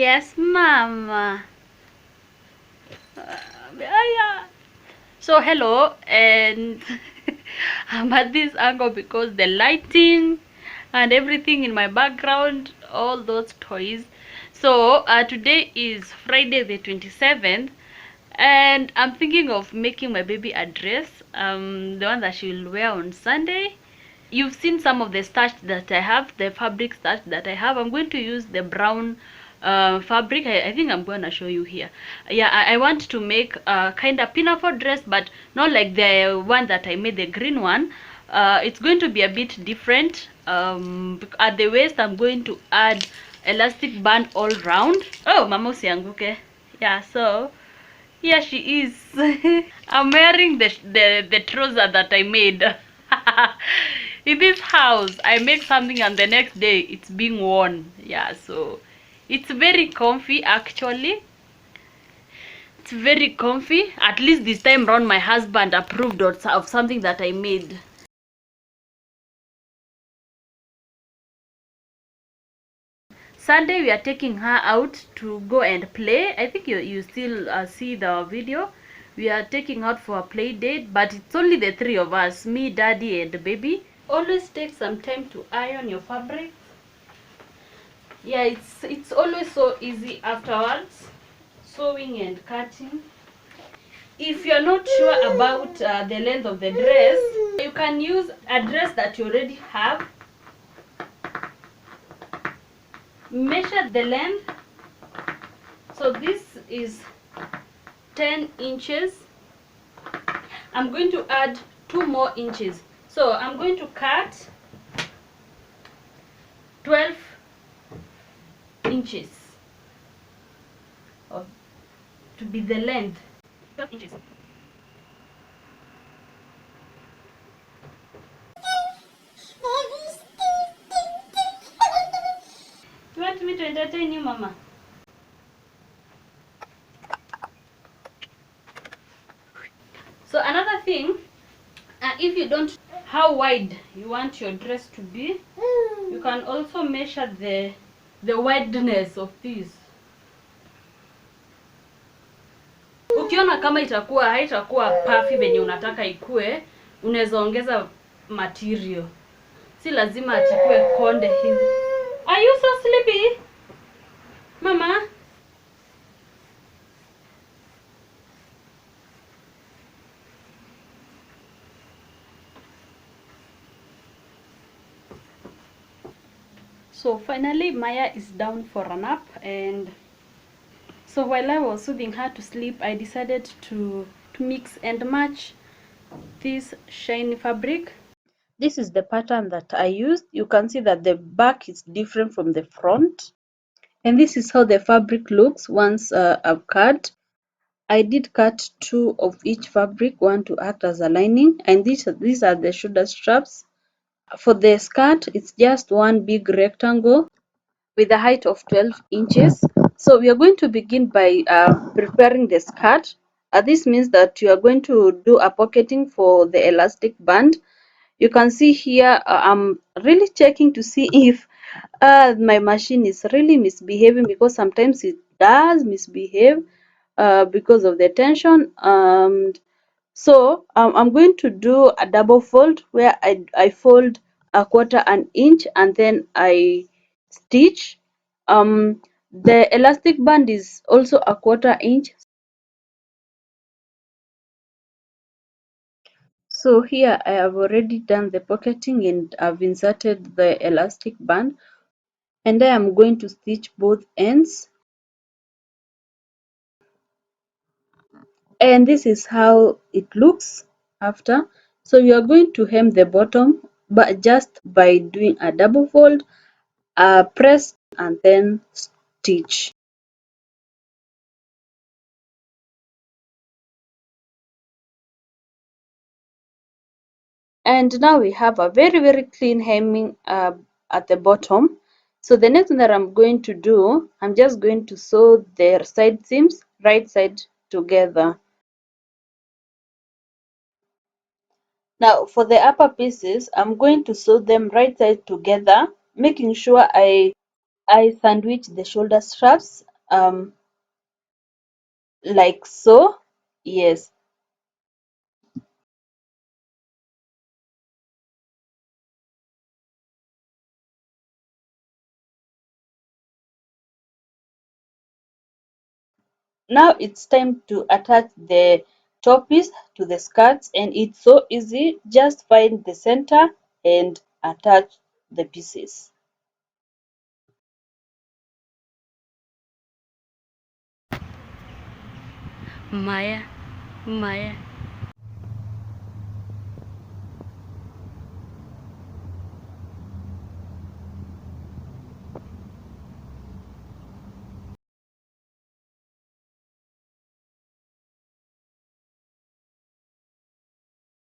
Yes, Mama. Yeah. So hello, and I'm at this angle because the lighting and everything in my background, all those toys. So today is Friday the 27th, and I'm thinking of making my baby a dress, the one that she will wear on Sunday. You've seen some of the starch that I have, the fabric starch that I have. I'm going to use the brown fabric. I think I'm going to show you here. Yeah, I want to make a kind of pinafore dress, but not like the one that I made, the green one. It's going to be a bit different. At the waist, I'm going to add elastic band all round. Oh, Mama usianguke. Yeah, so here she is. I'm wearing the trouser that I made. In this house, I make something and the next day it's being worn. Yeah, so it's very comfy actually. It's very comfy. At least this time around my husband approved of something that I made. Sunday we are taking her out to go and play. I think you still see the video. We are taking out for a play date, but it's only the three of us, me, daddy, and baby. Always take some time to iron your fabric. Yeah, it's always so easy afterwards, sewing and cutting. If you're not sure about the length of the dress, you can use a dress that you already have. Measure the length. So this is 10 inches. I'm going to add 2 more inches. So I'm going to cut 12 inches to be the length. 12 inches. You want me to entertain you, Mama? So another thing, if you don't how wide you want your dress to be, you can also measure the wideness of this. Ukiona kama haitakuwa puffy venye unataka ikue, unaweza ongeza material. Si lazima atikue konde hivi. Are you so sleepy, Mama? So finally Maya is down for a nap, and so while I was soothing her to sleep, I decided to mix and match this shiny fabric. This is the pattern that I used. You can see that the back is different from the front, and this is how the fabric looks once I've cut. I did cut 2 of each fabric, one to act as a lining, and these are the shoulder straps. For the skirt, it's just one big rectangle with a height of 12 inches. So we are going to begin by preparing the skirt. This means that you are going to do a pocketing for the elastic band. You can see here I'm really checking to see if my machine is really misbehaving, because sometimes it does misbehave because of the tension. So I'm going to do a double fold where I fold a quarter an inch and then I stitch. The elastic band is also a quarter inch. So here I have already done the pocketing and I've inserted the elastic band, and I am going to stitch both ends. And this is how it looks after. So you are going to hem the bottom, but just by doing a double fold, press and then stitch. And now we have a very clean hemming at the bottom. So the next thing that I'm going to do, I'm just going to sew the side seams right side together. Now for the upper pieces, I'm going to sew them right side together, making sure I sandwich the shoulder straps um like so. Yes. Now it's time to attach the top piece to the skirts, and it's so easy. Just find the center and attach the pieces. Maya, Maya.